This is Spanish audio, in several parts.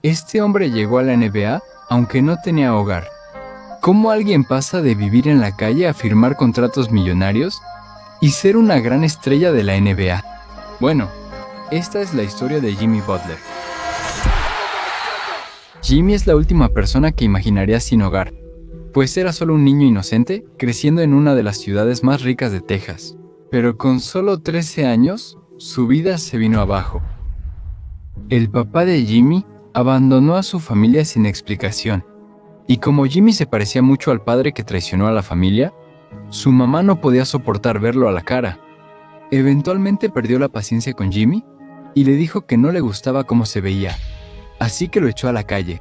Este hombre llegó a la NBA aunque no tenía hogar. ¿Cómo alguien pasa de vivir en la calle a firmar contratos millonarios y ser una gran estrella de la NBA? Bueno, esta es la historia de Jimmy Butler. Jimmy es la última persona que imaginarías sin hogar, pues era solo un niño inocente creciendo en una de las ciudades más ricas de Texas. Pero con solo 13 años, su vida se vino abajo. El papá de Jimmy abandonó a su familia sin explicación, y como Jimmy se parecía mucho al padre que traicionó a la familia, su mamá no podía soportar verlo a la cara. Eventualmente perdió la paciencia con Jimmy y le dijo que no le gustaba cómo se veía, así que lo echó a la calle.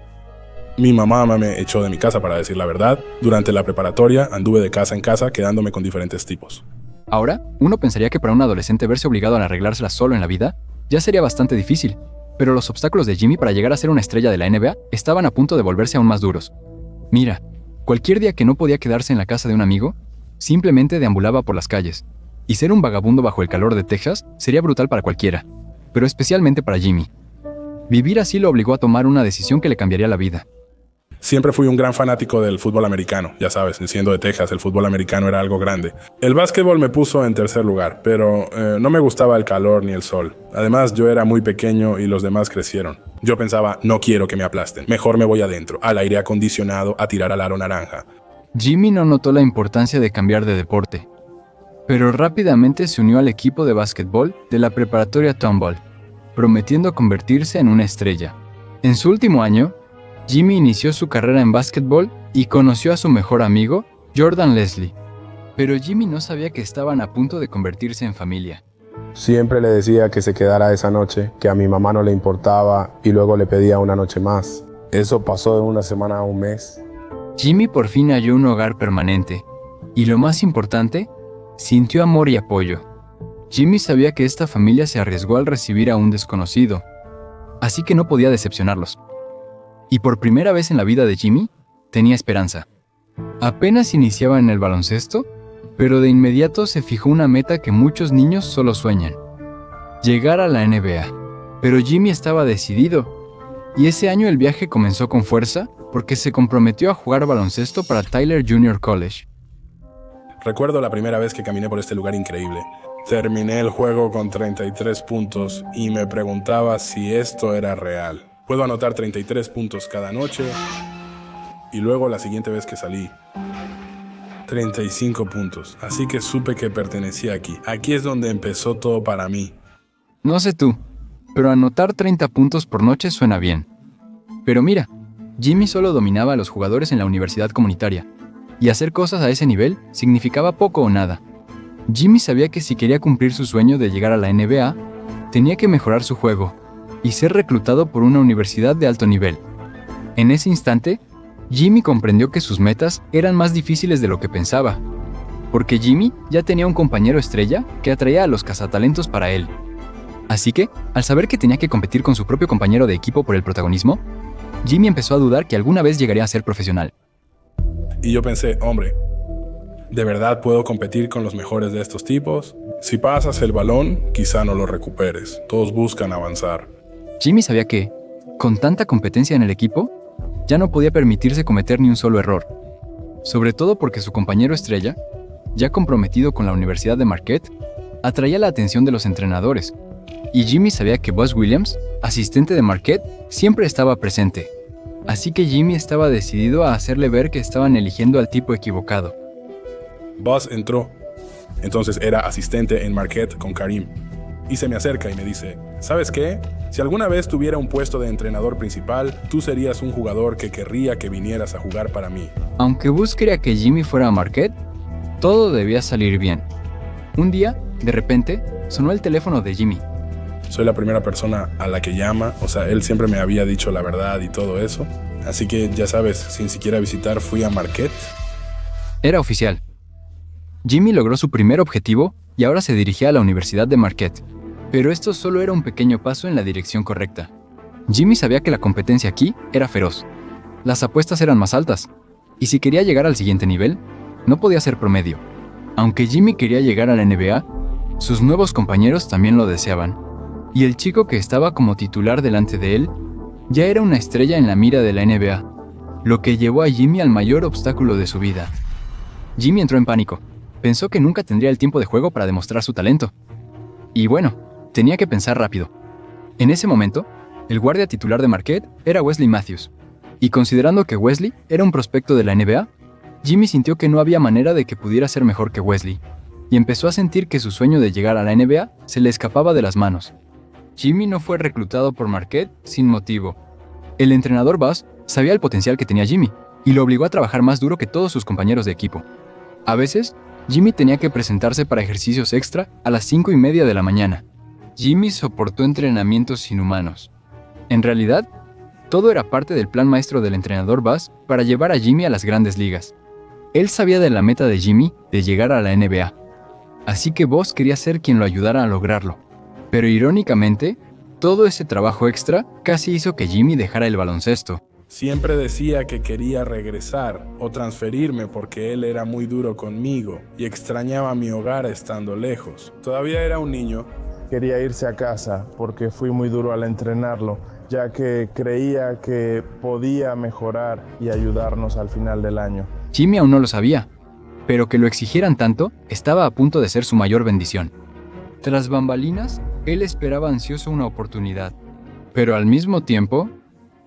Mi mamá me echó de mi casa, para decir la verdad. Durante la preparatoria anduve de casa en casa quedándome con diferentes tipos. Ahora, uno pensaría que para un adolescente verse obligado a arreglársela solo en la vida ya sería bastante difícil, pero los obstáculos de Jimmy para llegar a ser una estrella de la NBA estaban a punto de volverse aún más duros. Mira, cualquier día que no podía quedarse en la casa de un amigo, simplemente deambulaba por las calles. Y ser un vagabundo bajo el calor de Texas sería brutal para cualquiera, pero especialmente para Jimmy. Vivir así lo obligó a tomar una decisión que le cambiaría la vida. Siempre fui un gran fanático del fútbol americano, ya sabes, siendo de Texas, el fútbol americano era algo grande. El básquetbol me puso en tercer lugar, pero no me gustaba el calor ni el sol. Además, yo era muy pequeño y los demás crecieron. Yo pensaba, no quiero que me aplasten, mejor me voy adentro, al aire acondicionado, a tirar al aro naranja. Jimmy no notó la importancia de cambiar de deporte, pero rápidamente se unió al equipo de básquetbol de la preparatoria Tomball, prometiendo convertirse en una estrella. En su último año, Jimmy inició su carrera en básquetbol y conoció a su mejor amigo, Jordan Leslie. Pero Jimmy no sabía que estaban a punto de convertirse en familia. Siempre le decía que se quedara esa noche, que a mi mamá no le importaba y luego le pedía una noche más. Eso pasó de una semana a un mes. Jimmy por fin halló un hogar permanente y, lo más importante, sintió amor y apoyo. Jimmy sabía que esta familia se arriesgó al recibir a un desconocido, así que no podía decepcionarlos. Y por primera vez en la vida de Jimmy, tenía esperanza. Apenas iniciaba en el baloncesto, pero de inmediato se fijó una meta que muchos niños solo sueñan: llegar a la NBA. Pero Jimmy estaba decidido, y ese año el viaje comenzó con fuerza porque se comprometió a jugar baloncesto para Tyler Junior College. Recuerdo la primera vez que caminé por este lugar increíble. Terminé el juego con 33 puntos y me preguntaba si esto era real. Puedo anotar 33 puntos cada noche y luego la siguiente vez que salí, 35 puntos. Así que supe que pertenecía aquí. Aquí es donde empezó todo para mí. No sé tú, pero anotar 30 puntos por noche suena bien. Pero mira, Jimmy solo dominaba a los jugadores en la universidad comunitaria, y hacer cosas a ese nivel significaba poco o nada. Jimmy sabía que si quería cumplir su sueño de llegar a la NBA, tenía que mejorar su juego y ser reclutado por una universidad de alto nivel. En ese instante, Jimmy comprendió que sus metas eran más difíciles de lo que pensaba, porque Jimmy ya tenía un compañero estrella que atraía a los cazatalentos para él. Así que, al saber que tenía que competir con su propio compañero de equipo por el protagonismo, Jimmy empezó a dudar que alguna vez llegaría a ser profesional. Y yo pensé, hombre, ¿de verdad puedo competir con los mejores de estos tipos? Si pasas el balón, quizá no lo recuperes. Todos buscan avanzar. Jimmy sabía que, con tanta competencia en el equipo, ya no podía permitirse cometer ni un solo error. Sobre todo porque su compañero estrella, ya comprometido con la Universidad de Marquette, atraía la atención de los entrenadores. Y Jimmy sabía que Buzz Williams, asistente de Marquette, siempre estaba presente. Así que Jimmy estaba decidido a hacerle ver que estaban eligiendo al tipo equivocado. Buzz entró. Entonces era asistente en Marquette con Karim. Y se me acerca y me dice, ¿sabes qué? Si alguna vez tuviera un puesto de entrenador principal, tú serías un jugador que querría que vinieras a jugar para mí. Aunque Buzz quería que Jimmy fuera a Marquette, todo debía salir bien. Un día, de repente, sonó el teléfono de Jimmy. Soy la primera persona a la que llama, él siempre me había dicho la verdad y todo eso. Así que, ya sabes, sin siquiera visitar, fui a Marquette. Era oficial. Jimmy logró su primer objetivo y ahora se dirigía a la Universidad de Marquette. Pero esto solo era un pequeño paso en la dirección correcta. Jimmy sabía que la competencia aquí era feroz. Las apuestas eran más altas, y si quería llegar al siguiente nivel, no podía ser promedio. Aunque Jimmy quería llegar a la NBA, sus nuevos compañeros también lo deseaban. Y el chico que estaba como titular delante de él Ya era una estrella en la mira de la NBA, lo que llevó a Jimmy al mayor obstáculo de su vida. Jimmy entró en pánico. Pensó que nunca tendría el tiempo de juego para demostrar su talento. Y bueno, tenía que pensar rápido. En ese momento, el guardia titular de Marquette era Wesley Matthews. Y considerando que Wesley era un prospecto de la NBA, Jimmy sintió que no había manera de que pudiera ser mejor que Wesley, y empezó a sentir que su sueño de llegar a la NBA se le escapaba de las manos. Jimmy no fue reclutado por Marquette sin motivo. El entrenador Buss sabía el potencial que tenía Jimmy, y lo obligó a trabajar más duro que todos sus compañeros de equipo. A veces, Jimmy tenía que presentarse para ejercicios extra a las 5:30 de la mañana. Jimmy soportó entrenamientos inhumanos. En realidad, todo era parte del plan maestro del entrenador Buss para llevar a Jimmy a las grandes ligas. Él sabía de la meta de Jimmy de llegar a la NBA, así que Buss quería ser quien lo ayudara a lograrlo. Pero irónicamente, todo ese trabajo extra casi hizo que Jimmy dejara el baloncesto. Siempre decía que quería regresar o transferirme porque él era muy duro conmigo y extrañaba mi hogar estando lejos. Todavía era un niño. Quería irse a casa porque fui muy duro al entrenarlo, ya que creía que podía mejorar y ayudarnos al final del año. Jimmy aún no lo sabía, pero que lo exigieran tanto estaba a punto de ser su mayor bendición. Tras bambalinas, él esperaba ansioso una oportunidad, pero al mismo tiempo,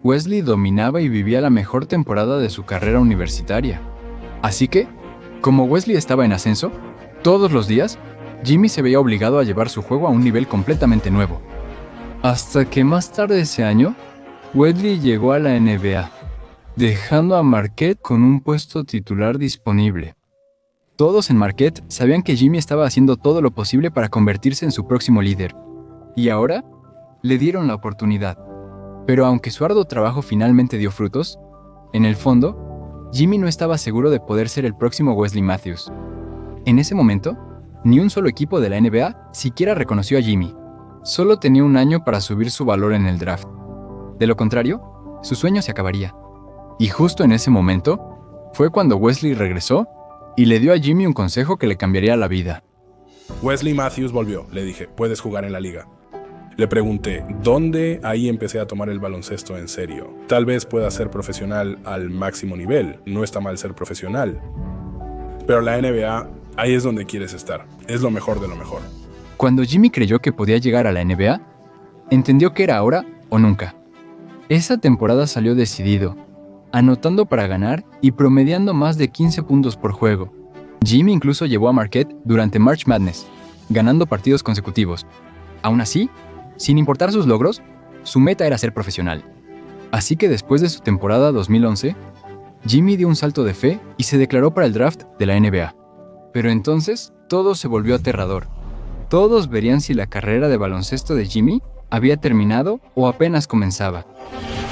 Wesley dominaba y vivía la mejor temporada de su carrera universitaria. Así que, como Wesley estaba en ascenso, todos los días, Jimmy se veía obligado a llevar su juego a un nivel completamente nuevo. Hasta que más tarde ese año, Wesley llegó a la NBA, dejando a Marquette con un puesto titular disponible. Todos en Marquette sabían que Jimmy estaba haciendo todo lo posible para convertirse en su próximo líder, y ahora le dieron la oportunidad. Pero aunque su arduo trabajo finalmente dio frutos, en el fondo, Jimmy no estaba seguro de poder ser el próximo Wesley Matthews. En ese momento, ni un solo equipo de la NBA siquiera reconoció a Jimmy. Solo tenía un año para subir su valor en el draft. De lo contrario, su sueño se acabaría. Y justo en ese momento, fue cuando Wesley regresó y le dio a Jimmy un consejo que le cambiaría la vida. Wesley Matthews volvió, le dije, puedes jugar en la liga. Le pregunté, ¿dónde? Ahí empecé a tomar el baloncesto en serio. Tal vez pueda ser profesional al máximo nivel, no está mal ser profesional. Pero la NBA, ahí es donde quieres estar, es lo mejor de lo mejor. Cuando Jimmy creyó que podía llegar a la NBA, entendió que era ahora o nunca. Esa temporada salió decidido, anotando para ganar y promediando más de 15 puntos por juego. Jimmy incluso llevó a Marquette durante March Madness, ganando partidos consecutivos. Aún así, sin importar sus logros, su meta era ser profesional. Así que después de su temporada 2011, Jimmy dio un salto de fe y se declaró para el draft de la NBA. Pero entonces, todo se volvió aterrador. Todos verían si la carrera de baloncesto de Jimmy había terminado o apenas comenzaba.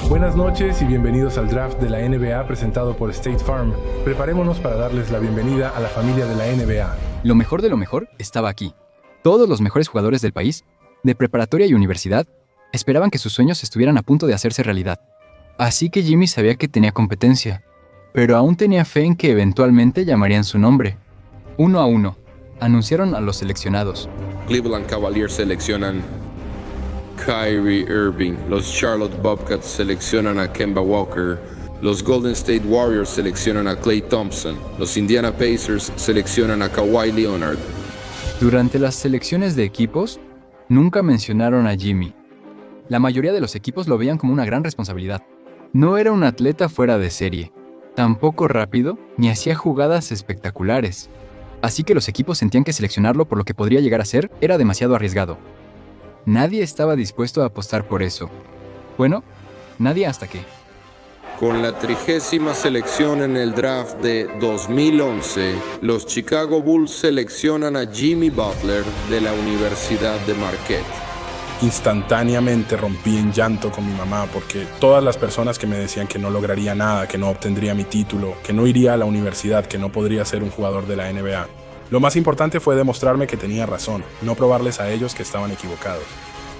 Buenas noches y bienvenidos al draft de la NBA presentado por State Farm. Preparémonos para darles la bienvenida a la familia de la NBA. Lo mejor de lo mejor estaba aquí. Todos los mejores jugadores del país, de preparatoria y universidad, esperaban que sus sueños estuvieran a punto de hacerse realidad. Así que Jimmy sabía que tenía competencia, pero aún tenía fe en que eventualmente llamarían su nombre. 1 a 1, anunciaron a los seleccionados. Cleveland Cavaliers seleccionan Kyrie Irving, los Charlotte Bobcats seleccionan a Kemba Walker, los Golden State Warriors seleccionan a Klay Thompson, los Indiana Pacers seleccionan a Kawhi Leonard. Durante las selecciones de equipos, nunca mencionaron a Jimmy. La mayoría de los equipos lo veían como una gran responsabilidad. No era un atleta fuera de serie, tampoco rápido, ni hacía jugadas espectaculares. Así que los equipos sentían que seleccionarlo por lo que podría llegar a ser era demasiado arriesgado. Nadie estaba dispuesto a apostar por eso. Bueno, nadie hasta que... Con la 30ª selección en el draft de 2011, los Chicago Bulls seleccionan a Jimmy Butler de la Universidad de Marquette. Instantáneamente rompí en llanto con mi mamá porque todas las personas que me decían que no lograría nada, que no obtendría mi título, que no iría a la universidad, que no podría ser un jugador de la NBA. Lo más importante fue demostrarme que tenía razón, no probarles a ellos que estaban equivocados.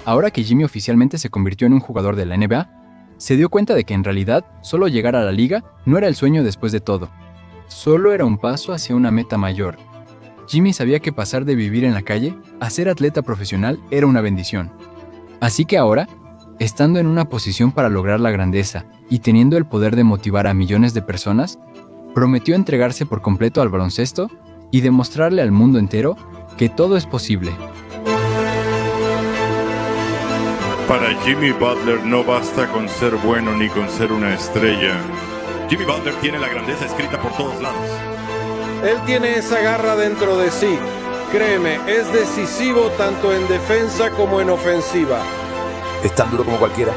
Ahora que Jimmy oficialmente se convirtió en un jugador de la NBA, se dio cuenta de que en realidad solo llegar a la liga no era el sueño después de todo. Solo era un paso hacia una meta mayor. Jimmy sabía que pasar de vivir en la calle a ser atleta profesional era una bendición. Así que ahora, estando en una posición para lograr la grandeza y teniendo el poder de motivar a millones de personas, prometió entregarse por completo al baloncesto y demostrarle al mundo entero que todo es posible. Para Jimmy Butler no basta con ser bueno ni con ser una estrella. Jimmy Butler tiene la grandeza escrita por todos lados. Él tiene esa garra dentro de sí. Créeme, es decisivo tanto en defensa como en ofensiva. Es tan duro como cualquiera.